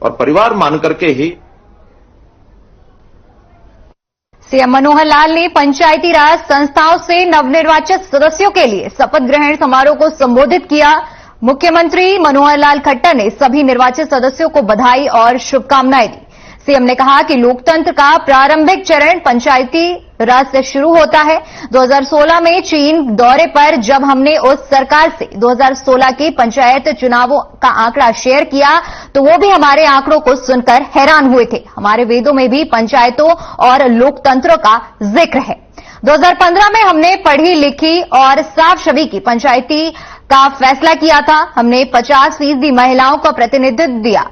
और परिवार मान करके ही। सीएम मनोहर लाल ने पंचायती राज संस्थाओं से नवनिर्वाचित सदस्यों के लिए शपथ ग्रहण समारोह को संबोधित किया। मुख्यमंत्री मनोहर लाल खट्टर ने सभी निर्वाचित सदस्यों को बधाई और शुभकामनाएं दी। सीएम ने कहा कि लोकतंत्र का प्रारंभिक चरण पंचायती राज से शुरू होता है। 2016 में चीन दौरे पर जब हमने उस सरकार से 2016 के पंचायत चुनावों का आंकड़ा शेयर किया तो वो भी हमारे आंकड़ों को सुनकर हैरान हुए थे। हमारे वेदों में भी पंचायतों और लोकतंत्र का जिक्र है। 2015 में हमने पढ़ी लिखी और साफ छवि की पंचायती का फैसला किया था। हमने 50% महिलाओं का प्रतिनिधित्व दिया,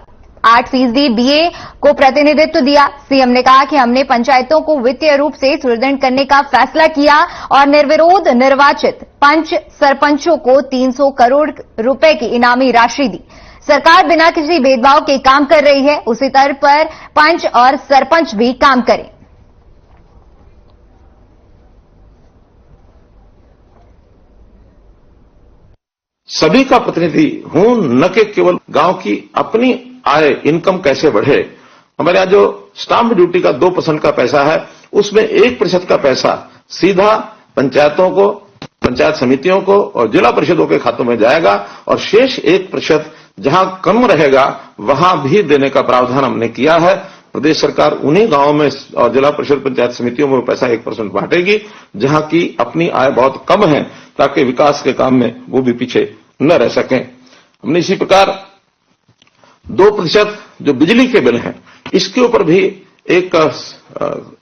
8% बीए को प्रतिनिधित्व दिया। सीएम ने कहा कि हमने पंचायतों को वित्तीय रूप से सुदृढ़ करने का फैसला किया और निर्विरोध निर्वाचित पंच सरपंचों को 300 करोड़ रुपए की इनामी राशि दी। सरकार बिना किसी भेदभाव के काम कर रही है, उसी तरह पर पंच और सरपंच भी काम करें। सभी का प्रतिनिधि हूं, न कि केवल गांव की अपनी आय इनकम कैसे बढ़े। हमारे यहाँ जो स्टाम्प ड्यूटी का 2% का पैसा है, उसमें 1% का पैसा सीधा पंचायतों को, पंचायत समितियों को और जिला परिषदों के खातों में जाएगा और शेष 1% जहां कम रहेगा वहां भी देने का प्रावधान हमने किया है। प्रदेश सरकार उन्हीं गांवों में और जिला परिषद पंचायत समितियों में वो पैसा 1% बांटेगी जहां की अपनी आय बहुत कम है, ताकि विकास के काम में वो भी पीछे न रह सकें। हमने इसी प्रकार 2% जो बिजली के बिल हैं, इसके ऊपर भी एक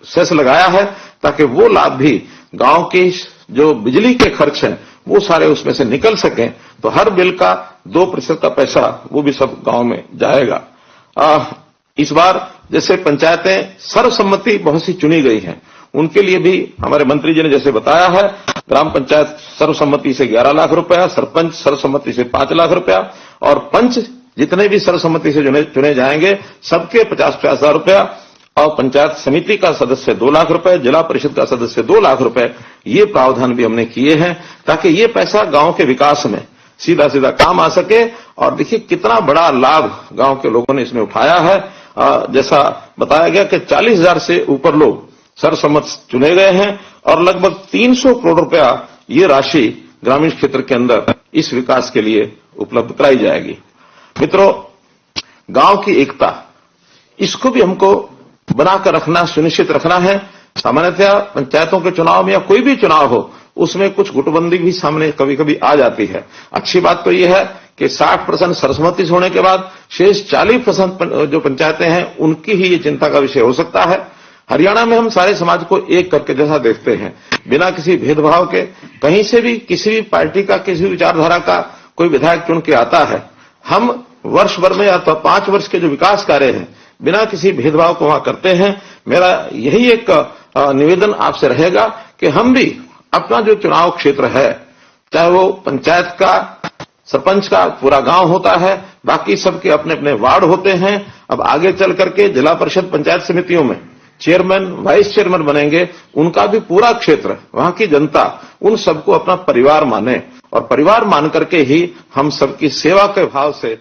सेस लगाया है, ताकि वो लाभ भी गांव के जो बिजली के खर्च हैं वो सारे उसमें से निकल सकें। तो हर बिल का 2% का पैसा वो भी सब गांव में जाएगा। इस बार जैसे पंचायतें सर्वसम्मति बहुत सी चुनी गई हैं, उनके लिए भी हमारे मंत्री जी ने जैसे बताया है, ग्राम पंचायत सर्वसम्मति से 11 लाख रुपया, सरपंच सर्वसम्मति से 5 लाख रुपया और पंच जितने भी सर्वसम्मति से चुने जाएंगे सबके 50-50 हजार रुपया और पंचायत समिति का सदस्य 2 लाख रुपए, जिला परिषद का सदस्य 2 लाख रुपए, ये प्रावधान भी हमने किए हैं ताकि ये पैसा गांव के विकास में सीधा सीधा काम आ सके। और देखिए कितना बड़ा लाभ गांव के लोगों ने इसमें उठाया है। जैसा बताया गया कि 40,000 से ऊपर लोग सर्वसम्मत चुने गए हैं और लगभग 300 करोड़ रुपया ये राशि ग्रामीण क्षेत्र के अंदर इस विकास के लिए उपलब्ध कराई जाएगी। मित्रों, गांव की एकता, इसको भी हमको बनाकर रखना, सुनिश्चित रखना है। सामान्यतः पंचायतों के चुनाव में या कोई भी चुनाव हो, उसमें कुछ गुटबंदी भी सामने कभी कभी आ जाती है। अच्छी बात तो यह है कि 60% सर्वसम्मति होने के बाद शेष 40% जो पंचायतें हैं उनकी ही ये चिंता का विषय हो सकता है। हरियाणा में हम सारे समाज को एक करके जैसा देखते हैं, बिना किसी भेदभाव के, कहीं से भी किसी भी पार्टी का, किसी भी विचारधारा का कोई विधायक चुन के आता है, हम वर्ष भर में या तो 5 वर्ष के जो विकास कार्य हैं बिना किसी भेदभाव को वहां करते हैं। मेरा यही एक निवेदन आपसे रहेगा कि हम भी अपना जो चुनाव क्षेत्र है, चाहे वो पंचायत का, सरपंच का पूरा गांव होता है, बाकी सबके अपने अपने वार्ड होते हैं। अब आगे चल करके जिला परिषद पंचायत समितियों में चेयरमैन, वाइस चेयरमैन बनेंगे, उनका भी पूरा क्षेत्र, वहां की जनता उन सबको अपना परिवार माने और परिवार मान करके ही हम सबकी सेवा के भाव से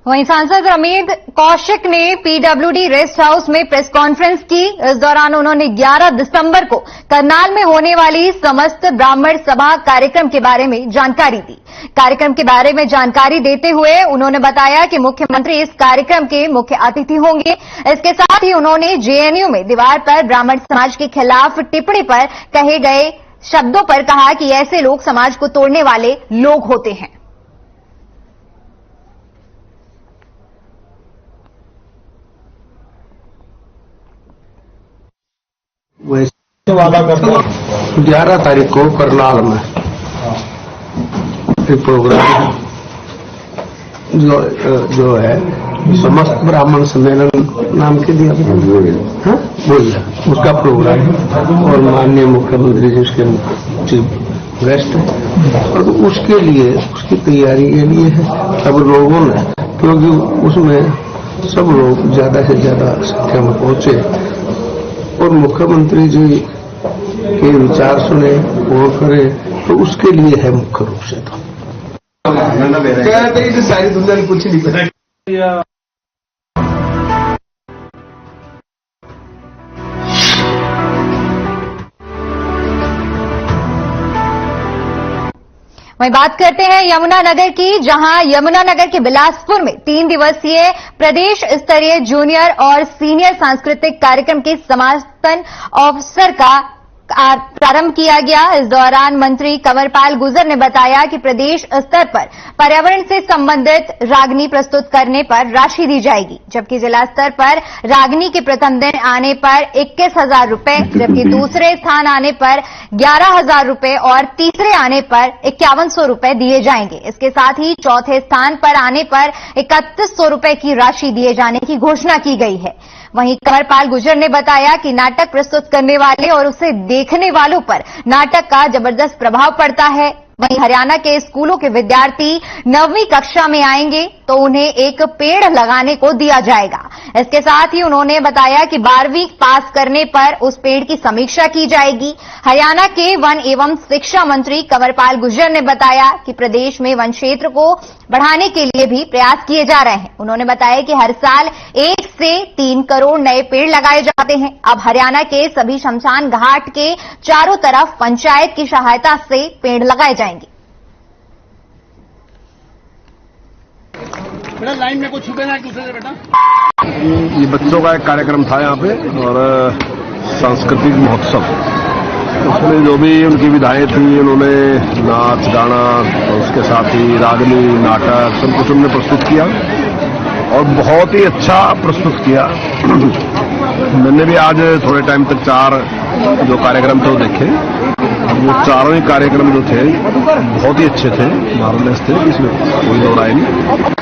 वहीं सांसद रमेश कौशिक ने पीडब्ल्यूडी रेस्ट हाउस में प्रेस कॉन्फ्रेंस की। इस दौरान उन्होंने 11 दिसंबर को करनाल में होने वाली समस्त ब्राह्मण सभा कार्यक्रम के बारे में जानकारी दी। कार्यक्रम के बारे में जानकारी देते हुए उन्होंने बताया कि मुख्यमंत्री इस कार्यक्रम के मुख्य अतिथि होंगे। इसके साथ ही उन्होंने जेएनयू में दीवार पर ब्राह्मण समाज के खिलाफ टिप्पणी पर कहे गए शब्दों पर कहा कि ऐसे लोग समाज को तोड़ने वाले लोग होते हैं। वैसे वादा करता 11 तारीख को करनाल में एक प्रोग्राम जो है समस्त ब्राह्मण सम्मेलन नाम के दिया, हाँ बोलिए, उसका प्रोग्राम है और माननीय मुख्यमंत्री जी उसके चीफ गेस्ट है और उसके लिए उसकी तैयारी के लिए है। अब लोगों ने, क्योंकि उसमें सब लोग ज्यादा से ज्यादा संख्या में पहुंचे और मुख्यमंत्री जी के विचार सुने, वो करे, तो उसके लिए है मुख्य रूप से। तो सारी दुनिया ने कुछ नहीं पता। वहीं बात करते हैं यमुनानगर की, जहां यमुनानगर के बिलासपुर में 3 दिवसीय प्रदेश स्तरीय जूनियर और सीनियर सांस्कृतिक कार्यक्रम के समापन अवसर का प्रारंभ किया गया। इस दौरान मंत्री कंवरपाल गुर्जर ने बताया कि प्रदेश स्तर पर पर्यावरण से संबंधित रागनी प्रस्तुत करने पर राशि दी जाएगी, जबकि जिला स्तर पर रागनी के प्रथम दिन आने पर 21,000 रुपए, जबकि दूसरे स्थान आने पर 11,000 रुपए और तीसरे आने पर 5100 रुपए दिए जाएंगे। इसके साथ ही चौथे स्थान पर आने पर 3100 रुपए की राशि दिए जाने की घोषणा की गई है। वहीं कंवरपाल गुर्जर ने बताया कि नाटक प्रस्तुत करने वाले और उसे देखने वालों पर नाटक का जबरदस्त प्रभाव पड़ता है। वहीं हरियाणा के स्कूलों के विद्यार्थी 9वीं कक्षा में आएंगे तो उन्हें एक पेड़ लगाने को दिया जाएगा। इसके साथ ही उन्होंने बताया कि 12वीं पास करने पर उस पेड़ की समीक्षा की जाएगी। हरियाणा के वन एवं शिक्षा मंत्री कंवरपाल गुर्जर ने बताया कि प्रदेश में वन क्षेत्र को बढ़ाने के लिए भी प्रयास किए जा रहे हैं। उन्होंने बताया कि हर साल 1 से 3 करोड़ नए पेड़ लगाए जाते हैं। अब हरियाणा के सभी शमशान घाट के चारों तरफ पंचायत की सहायता से पेड़ लगाए जाएंगे। बेटा लाइन में कुछ छुपे ना दूसरे से। बेटा ये बच्चों का एक कार्यक्रम था यहाँ पे, और सांस्कृतिक महोत्सव, उसमें जो भी उनकी विधाएं थी उन्होंने नाच गाना और उसके साथ ही रागनी नाटक सब कुछ उन्होंने प्रस्तुत किया और बहुत ही अच्छा प्रस्तुत किया। मैंने भी आज थोड़े टाइम तक 4 जो कार्यक्रम थे वो देखे। वो चारों ही कार्यक्रम जो थे बहुत ही अच्छे थे, मार्वलेस थे, इसमें कोई दो राय नहीं।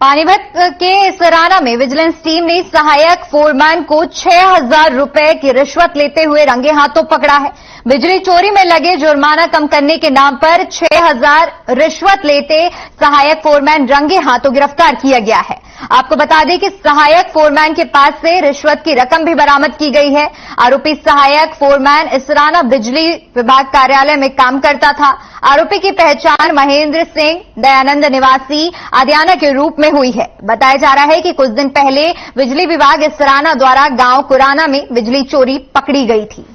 पानीपत के इसराना में विजिलेंस टीम ने सहायक फोरमैन को 6,000 रुपए की रिश्वत लेते हुए रंगे हाथों पकड़ा है। बिजली चोरी में लगे जुर्माना कम करने के नाम पर 6,000 रिश्वत लेते सहायक फोरमैन रंगे हाथों गिरफ्तार किया गया है। आपको बता दें कि सहायक फोरमैन के पास से रिश्वत की रकम भी बरामद की गई है। आरोपी सहायक फोरमैन इसराना बिजली विभाग कार्यालय में काम करता था। आरोपी की पहचान महेंद्र सिंह दयानंद निवासी आदियाना के रूप में हुई है। बताया जा रहा है कि कुछ दिन पहले बिजली विभाग इसराना द्वारा गांव कुराना में बिजली चोरी पकड़ी गई थी।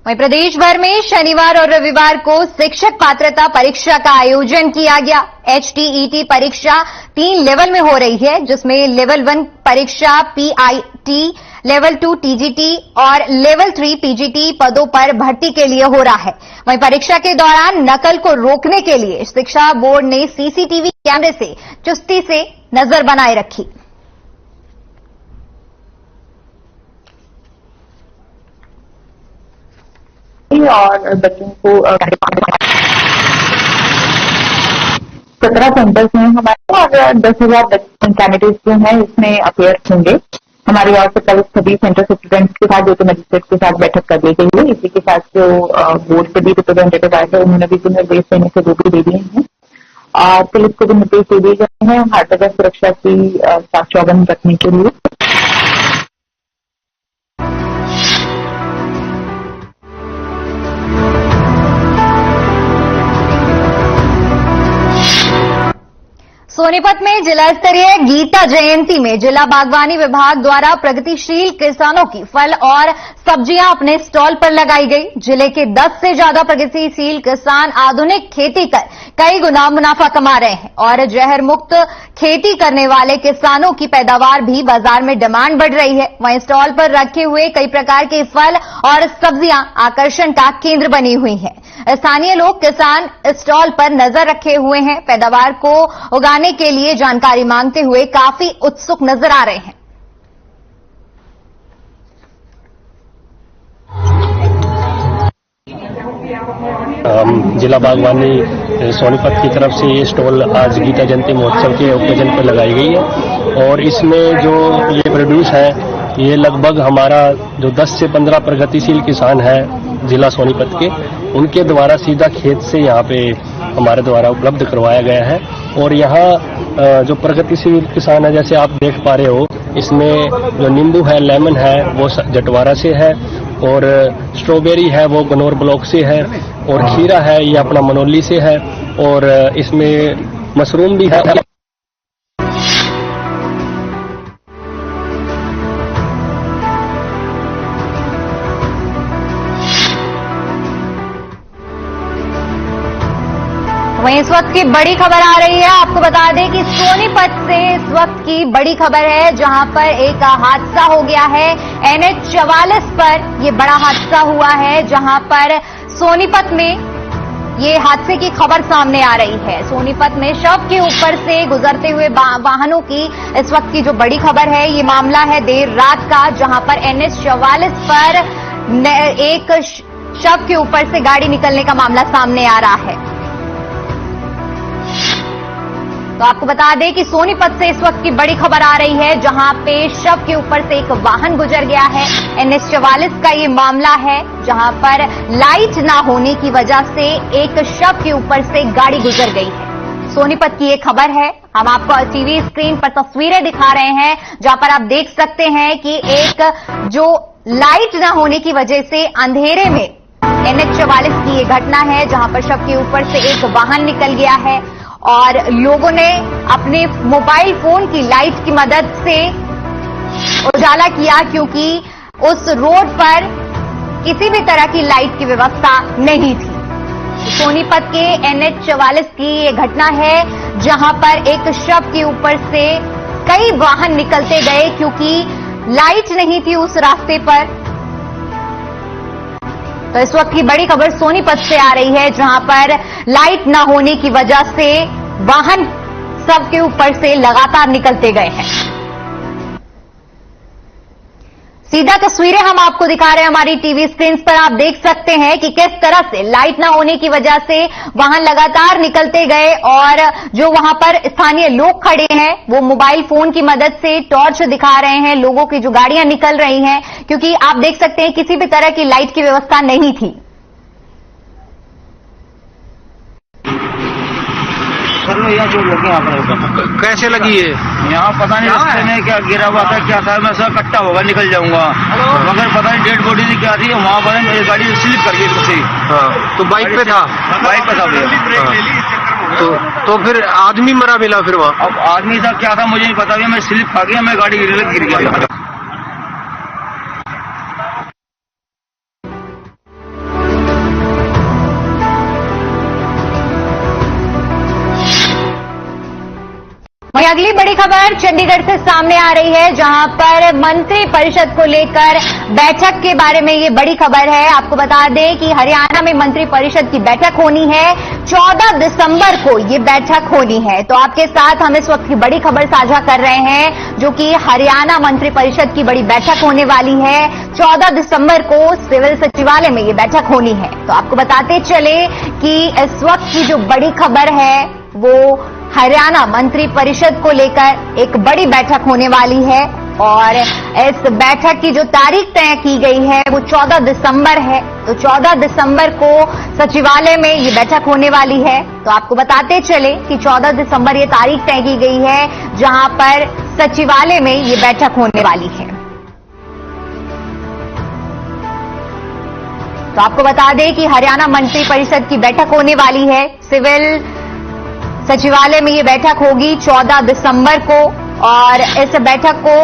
वहीं प्रदेश भर में शनिवार और रविवार को शिक्षक पात्रता परीक्षा का आयोजन किया गया। HTET परीक्षा 3 लेवल में हो रही है, जिसमें लेवल 1 परीक्षा PIT, लेवल 2 TGT और लेवल 3 PGT पदों पर भर्ती के लिए हो रहा है। वहीं परीक्षा के दौरान नकल को रोकने के लिए शिक्षा बोर्ड ने CCTV कैमरे से चुस्ती से नजर बनाए रखी। और बच्चों को 17 सेंटर्स हैं हमारे और 10,000 कैंडिडेट्स जो हैं इसमें अपेयर होंगे। हमारे यहाँ से कल सभी सेंटर स्टूडेंट्स के साथ जो तो मजिस्ट्रेट के साथ बैठक कर दी गई है। इसी के साथ जो बोर्ड से भी रिप्रेजेंटेटिव आए थे उन्होंने भी निर्देश देने से वो भी दे दिए हैं और पुलिस को भी निर्देश दे दिए गए हैं हर जगह सुरक्षा की चाक चौबंद रखने के लिए। सोनीपत में जिला स्तरीय गीता जयंती में जिला बागवानी विभाग द्वारा प्रगतिशील किसानों की फल और सब्जियां अपने स्टॉल पर लगाई गई। जिले के 10 से ज्यादा प्रगतिशील किसान आधुनिक खेती कर कई गुना मुनाफा कमा रहे हैं और जहर मुक्त खेती करने वाले किसानों की पैदावार भी बाजार में डिमांड बढ़ रही है। वहीं स्टॉल पर रखे हुए कई प्रकार के फल और सब्जियां आकर्षण का केंद्र बनी हुई हैं। स्थानीय लोग किसान स्टॉल पर नजर रखे हुए हैं। पैदावार को उगाने के लिए जानकारी मांगते हुए काफी उत्सुक नजर आ रहे हैं। जिला बागवानी सोनीपत की तरफ से ये स्टॉल आज गीता जयंती महोत्सव के ओकेजन पर लगाई गई है और इसमें जो ये प्रोड्यूस है ये लगभग हमारा जो 10 से 15 प्रगतिशील किसान है जिला सोनीपत के, उनके द्वारा सीधा खेत से यहाँ पे हमारे द्वारा उपलब्ध करवाया गया है। और यहाँ जो प्रगतिशील किसान है, जैसे आप देख पा रहे हो, इसमें जो नींबू है, लेमन है, वो जटवारा से है और स्ट्रॉबेरी है वो गनौर ब्लॉक से है और खीरा है ये अपना मनोली से है और इसमें मशरूम भी है। वहीं इस वक्त की बड़ी खबर आ रही है, आपको बता दें कि सोनीपत से इस वक्त की बड़ी खबर है जहां पर एक हादसा हो गया है। NH 44 पर ये बड़ा हादसा हुआ है जहां पर सोनीपत में ये हादसे की खबर सामने आ रही है। सोनीपत में शव के ऊपर से गुजरते हुए वाहनों की इस वक्त की जो बड़ी खबर है, ये मामला है देर रात का, जहां पर NH 44 पर एक शव के ऊपर से गाड़ी निकलने का मामला सामने आ रहा है। तो आपको बता दें कि सोनीपत से इस वक्त की बड़ी खबर आ रही है जहां पे शव के ऊपर से एक वाहन गुजर गया है। NH 44 का ये मामला है जहां पर लाइट ना होने की वजह से एक शव के ऊपर से गाड़ी गुजर गई है। सोनीपत की ये खबर है, हम आपको टीवी स्क्रीन पर तस्वीरें दिखा रहे हैं जहां पर आप देख सकते हैं कि एक जो लाइट ना होने की वजह से अंधेरे में NH 44 की ये घटना है जहां पर शव के ऊपर से एक वाहन निकल गया है और लोगों ने अपने मोबाइल फोन की लाइट की मदद से उजाला किया क्योंकि उस रोड पर किसी भी तरह की लाइट की व्यवस्था नहीं थी। सोनीपत के NH 44 की ये घटना है जहां पर एक शव के ऊपर से कई वाहन निकलते गए क्योंकि लाइट नहीं थी उस रास्ते पर। तो इस वक्त की बड़ी खबर सोनीपत से आ रही है जहां पर लाइट न होने की वजह से वाहन शव के ऊपर से लगातार निकलते गए हैं। सीधा तस्वीरें हम आपको दिखा रहे हैं हमारी टीवी स्क्रीन पर। आप देख सकते हैं कि किस तरह से लाइट ना होने की वजह से वाहन लगातार निकलते गए और जो वहां पर स्थानीय लोग खड़े हैं वो मोबाइल फोन की मदद से टॉर्च दिखा रहे हैं लोगों की जो गाड़ियां निकल रही हैं, क्योंकि आप देख सकते हैं किसी भी तरह की लाइट की व्यवस्था नहीं थी। कैसे लगी है? यहाँ पता नहीं रास्ते में क्या गिरा हुआ था, क्या था, मैं सब इकट्ठा होगा निकल जाऊंगा, मगर पता नहीं डेड बॉडी क्या थी, वहाँ पर मेरी गाड़ी स्लिप कर गई उससे। हाँ, तो बाइक पे था? बाइक पे था भैया। तो फिर आदमी मरा मिला फिर वहाँ? अब आदमी था क्या था मुझे नहीं पता, मैं स्लिप खा गया, मैं गाड़ी गिर गया। वहीं अगली बड़ी खबर चंडीगढ़ से सामने आ रही है जहां पर मंत्री परिषद को लेकर बैठक के बारे में ये बड़ी खबर है। आपको बता दें कि हरियाणा में मंत्री परिषद की बैठक होनी है, 14 दिसंबर को ये बैठक होनी है। तो आपके साथ हम इस वक्त की बड़ी खबर साझा कर रहे हैं जो कि हरियाणा मंत्री परिषद की बड़ी बैठक होने वाली है। 14 दिसंबर को सिविल सचिवालय में ये बैठक होनी है। तो आपको बताते चले कि इस वक्त की जो बड़ी खबर है वो हरियाणा मंत्री परिषद को लेकर एक बड़ी बैठक होने वाली है और इस बैठक की जो तारीख तय की गई है वो 14 दिसंबर है। तो 14 दिसंबर को सचिवालय में ये बैठक होने वाली है। तो आपको बताते चले कि 14 दिसंबर ये तारीख तय की गई है जहां पर सचिवालय में ये बैठक होने वाली है। तो आपको बता दें कि हरियाणा मंत्री परिषद की बैठक होने वाली है। सिविल सचिवालय में ये बैठक होगी 14 दिसंबर को और इस बैठक को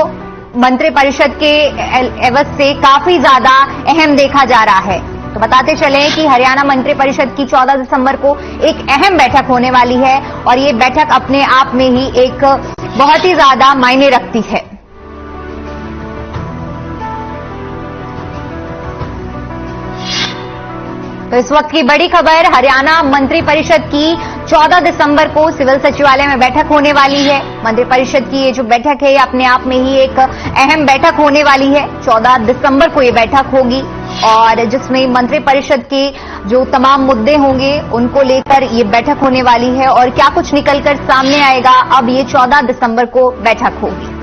मंत्री परिषद के एवज से काफी ज्यादा अहम देखा जा रहा है। तो बताते चले कि हरियाणा मंत्री परिषद की 14 दिसंबर को एक अहम बैठक होने वाली है और ये बैठक अपने आप में ही एक बहुत ही ज्यादा मायने रखती है। तो इस वक्त की बड़ी खबर हरियाणा मंत्री परिषद की 14 दिसंबर को सिविल सचिवालय में बैठक होने वाली है। मंत्री परिषद की ये जो बैठक है ये अपने आप में ही एक अहम बैठक होने वाली है। 14 दिसंबर को ये बैठक होगी और जिसमें मंत्रिपरिषद के जो तमाम मुद्दे होंगे उनको लेकर ये बैठक होने वाली है और क्या कुछ निकलकर सामने आएगा, अब ये 14 दिसंबर को बैठक होगी।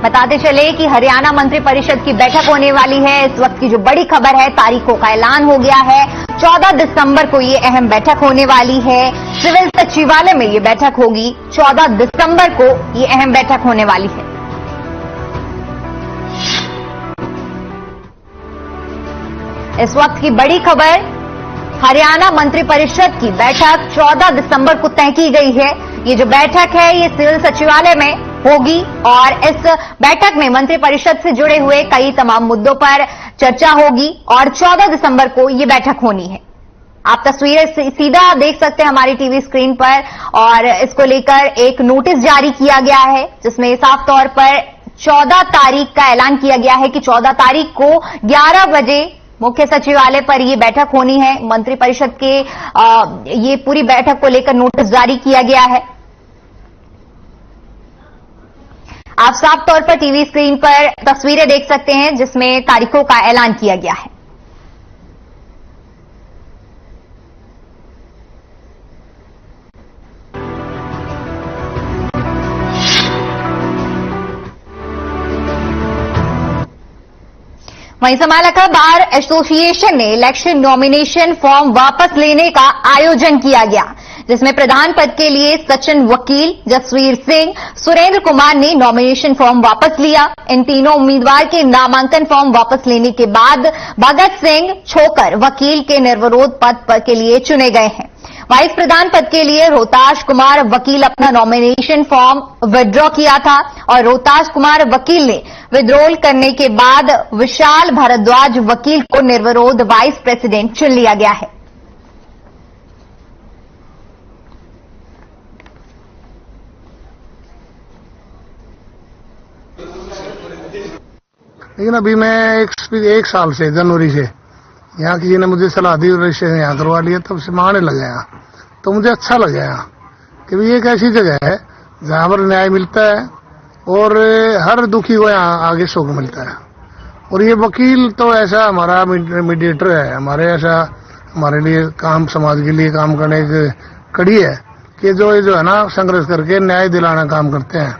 बताते चले कि हरियाणा मंत्रिपरिषद की बैठक होने वाली है। इस वक्त की जो बड़ी खबर है, तारीखों का ऐलान हो गया है। 14 दिसंबर को ये अहम बैठक होने वाली है। सिविल सचिवालय में ये बैठक होगी। 14 दिसंबर को ये अहम बैठक होने वाली है। इस वक्त की बड़ी खबर, हरियाणा मंत्रिपरिषद की बैठक 14 दिसंबर को तय की गई है। ये जो बैठक है ये सिविल सचिवालय में होगी और इस बैठक में मंत्रिपरिषद से जुड़े हुए कई तमाम मुद्दों पर चर्चा होगी और 14 दिसंबर को ये बैठक होनी है। आप तस्वीरें सीधा देख सकते हैं हमारी टीवी स्क्रीन पर और इसको लेकर एक नोटिस जारी किया गया है जिसमें साफ तौर पर 14 तारीख का ऐलान किया गया है कि 14 तारीख को 11 बजे मुख्य सचिवालय पर ये बैठक होनी है। मंत्रिपरिषद के ये पूरी बैठक को लेकर नोटिस जारी किया गया है। आप साफ तौर पर टीवी स्क्रीन पर तस्वीरें देख सकते हैं जिसमें तारीखों का ऐलान किया गया है। वहीं समालखा बार एसोसिएशन ने इलेक्शन नॉमिनेशन फॉर्म वापस लेने का आयोजन किया गया, जिसमें प्रधान पद के लिए सचिन वकील, जसवीर सिंह, सुरेंद्र कुमार ने नॉमिनेशन फॉर्म वापस लिया। इन तीनों उम्मीदवार के नामांकन फॉर्म वापस लेने के बाद भगत सिंह छोकर वकील के निर्विरोध पद के लिए चुने गए हैं। वाइस प्रधान पद के लिए रोहताश कुमार वकील अपना नॉमिनेशन फॉर्म विड्रॉ किया था और रोहताश कुमार वकील ने विड्रॉल करने के बाद विशाल भारद्वाज वकील को निर्विरोध वाइस प्रेसिडेंट चुन लिया गया है। लेकिन अभी मैं एक साल से जनवरी से यहाँ किसी ने मुझे सलाह दी और रजिस्ट्रेशन यहाँ करवा लिया, तब से मैं आने लग गया। तो मुझे अच्छा लग गया कि ये एक ऐसी जगह है जहाँ पर न्याय मिलता है और हर दुखी को यहाँ आगे सुख मिलता है। और ये वकील तो ऐसा हमारा मीडिएटर है, हमारे लिए काम, समाज के लिए काम करने की कड़ी है कि जो है ना संघर्ष करके न्याय दिलाना काम करते हैं।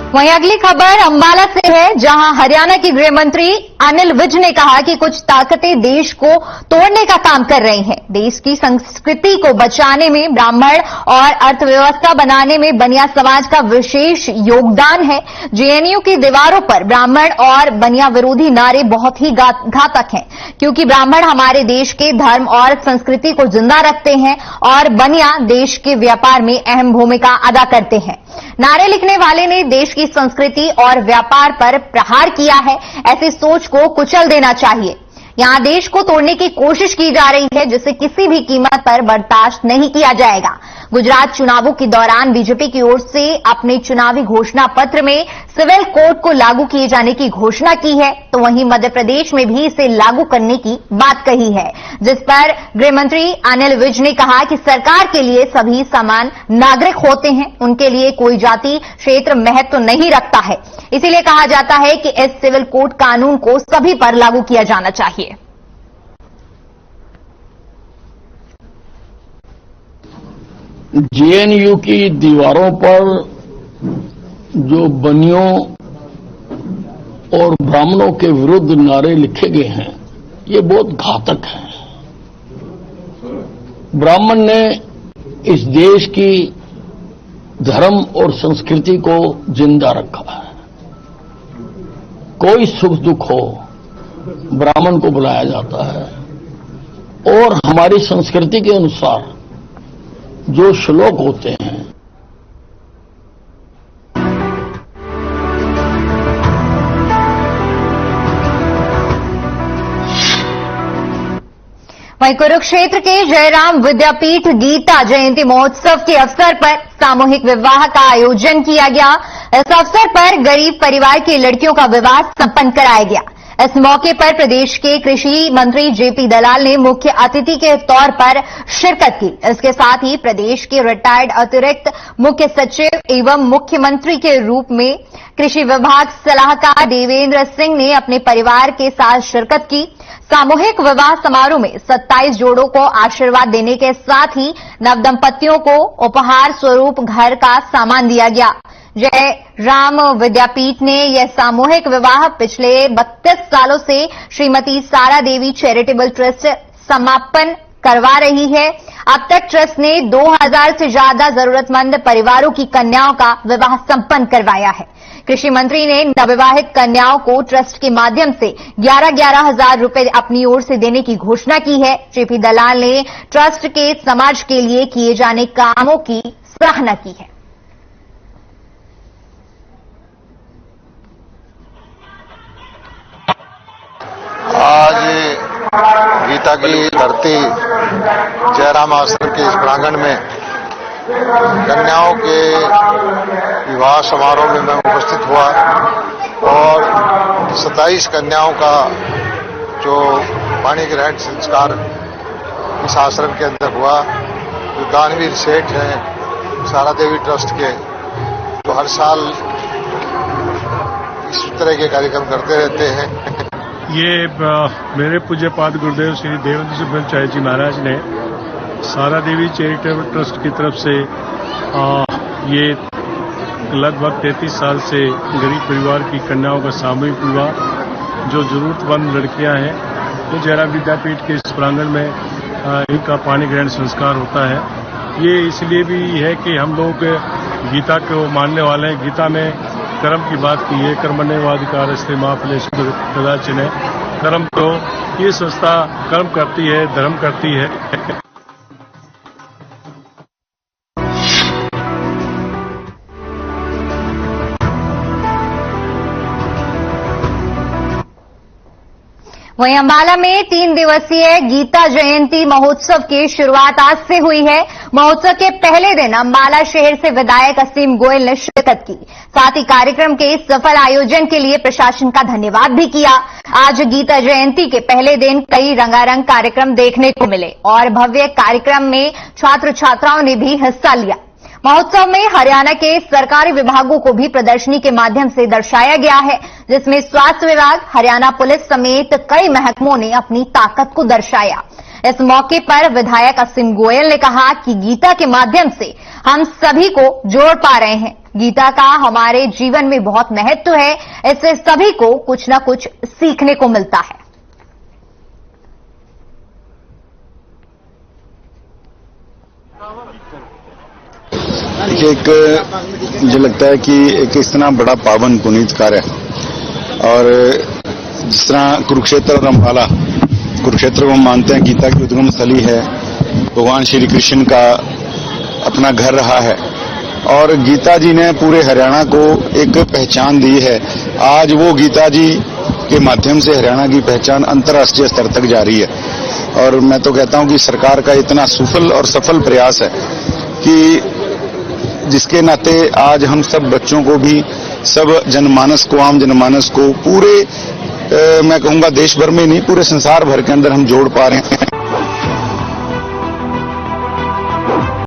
वहीं अगली खबर अंबाला से है, जहां हरियाणा के गृह मंत्री अनिल विज ने कहा कि कुछ ताकतें देश को तोड़ने का काम कर रही हैं। देश की संस्कृति को बचाने में, ब्राह्मण और अर्थव्यवस्था बनाने में बनिया समाज का विशेष योगदान है। जेएनयू की दीवारों पर ब्राह्मण और बनिया विरोधी नारे बहुत ही घातक हैं, क्योंकि ब्राह्मण हमारे देश के धर्म और संस्कृति को जिंदा रखते हैं और बनिया देश के व्यापार में अहम भूमिका अदा करते हैं। नारे लिखने वाले ने देश की संस्कृति और व्यापार पर प्रहार किया है। ऐसी सोच को कुचल देना चाहिए। यहां देश को तोड़ने की कोशिश की जा रही है, जिसे किसी भी कीमत पर बर्दाश्त नहीं किया जाएगा। गुजरात चुनावों के दौरान बीजेपी की ओर से अपने चुनावी घोषणा पत्र में सिविल कोड को लागू किए जाने की घोषणा की है, तो वहीं मध्य प्रदेश में भी इसे लागू करने की बात कही है, जिस पर गृह मंत्री अनिल विज ने कहा कि सरकार के लिए सभी समान नागरिक होते हैं, उनके लिए कोई जाति क्षेत्र महत्व नहीं रखता है। इसीलिए कहा जाता है कि इस सिविल कोड कानून को सभी पर लागू किया जाना चाहिए। जेएनयू की दीवारों पर जो बनियों और ब्राह्मणों के विरुद्ध नारे लिखे गए हैं, ये बहुत घातक हैं। ब्राह्मण ने इस देश की धर्म और संस्कृति को जिंदा रखा है। कोई सुख दुख हो, ब्राह्मण को बुलाया जाता है और हमारी संस्कृति के अनुसार जो श्लोक होते हैं, वहीं कुरुक्षेत्र के जयराम विद्यापीठ गीता जयंती महोत्सव के अवसर पर सामूहिक विवाह का आयोजन किया गया। इस अवसर पर गरीब परिवार की लड़कियों का विवाह संपन्न कराया गया। इस मौके पर प्रदेश के कृषि मंत्री जेपी दलाल ने मुख्य अतिथि के तौर पर शिरकत की। इसके साथ ही प्रदेश के रिटायर्ड अतिरिक्त मुख्य सचिव एवं मुख्यमंत्री के रूप में कृषि विभाग सलाहकार देवेंद्र सिंह ने अपने परिवार के साथ शिरकत की। सामूहिक विवाह समारोह में 27 जोड़ों को आशीर्वाद देने के साथ ही नवदंपतियों को उपहार स्वरूप घर का सामान दिया गया। जय राम विद्यापीठ ने यह सामूहिक विवाह पिछले 32 सालों से श्रीमती सारा देवी चैरिटेबल ट्रस्ट समापन करवा रही है। अब तक ट्रस्ट ने 2000 से ज्यादा जरूरतमंद परिवारों की कन्याओं का विवाह संपन्न करवाया है। कृषि मंत्री ने नवविवाहित कन्याओं को ट्रस्ट के माध्यम से 11,000 हजार रुपए अपनी ओर से देने की घोषणा की है। जेपी दलाल ने ट्रस्ट के समाज के लिए किए जाने कामों की सराहना की है। आज गीता की धरती जयराम आश्रम के इस प्रांगण में कन्याओं के विवाह समारोह में मैं उपस्थित हुआ और 27 कन्याओं का जो पाणी ग्रहण संस्कार इस आश्रम के अंदर हुआ। जो दानवीर सेठ हैं सारा देवी ट्रस्ट के, जो हर साल इस तरह के कार्यक्रम करते रहते हैं। ये मेरे पूज्यपाद गुरुदेव श्री देवेंद्र सुब्रमचार्य जी महाराज ने सारा देवी चैरिटेबल ट्रस्ट की तरफ से ये लगभग 33 साल से गरीब परिवार की कन्याओं का सामूहिक विवाह, जो जरूरतमंद लड़कियां हैं, तो जयराम विद्यापीठ के इस प्रांगण में इनका पाणी ग्रहण संस्कार होता है। ये इसलिए भी है कि हम लोग गीता को मानने वाले हैं। गीता में कर्म की बात की है, कर्मण्येवाधिकारस्ते मा फलेषु कदाचन। कर्म तो ये संस्था कर्म करती है, धर्म करती है। वहीं अंबाला में 3 दिवसीय गीता जयंती महोत्सव की शुरुआत आज से हुई है। महोत्सव के पहले दिन अंबाला शहर से विधायक असीम गोयल ने शिरकत की। साथ ही कार्यक्रम के सफल आयोजन के लिए प्रशासन का धन्यवाद भी किया। आज गीता जयंती के पहले दिन कई रंगारंग कार्यक्रम देखने को मिले और भव्य कार्यक्रम में छात्र छात्राओं ने भी हिस्सा लिया। महोत्सव में हरियाणा के सरकारी विभागों को भी प्रदर्शनी के माध्यम से दर्शाया गया है, जिसमें स्वास्थ्य विभाग, हरियाणा पुलिस समेत कई महकमों ने अपनी ताकत को दर्शाया। इस मौके पर विधायक असीम गोयल ने कहा कि गीता के माध्यम से हम सभी को जोड़ पा रहे हैं। गीता का हमारे जीवन में बहुत महत्व है, इससे सभी को कुछ न कुछ सीखने को मिलता है। एक मुझे लगता है कि एक इस तरह बड़ा पावन पुनीत कार्य और जिस तरह कुरुक्षेत्र और अम्बाला, कुरुक्षेत्र को हम मानते हैं गीता की उद्गम स्थली है, भगवान श्री कृष्ण का अपना घर रहा है और गीता जी ने पूरे हरियाणा को एक पहचान दी है। आज वो गीता जी के माध्यम से हरियाणा की पहचान अंतर्राष्ट्रीय स्तर तक जा रही है और मैं तो कहता हूं कि सरकार का इतना सुफल और सफल प्रयास है कि जिसके नाते आज हम सब बच्चों को भी, सब जनमानस को, आम जनमानस को पूरे मैं कहूंगा देश भर में नहीं, पूरे संसार भर के अंदर हम जोड़ पा रहे हैं।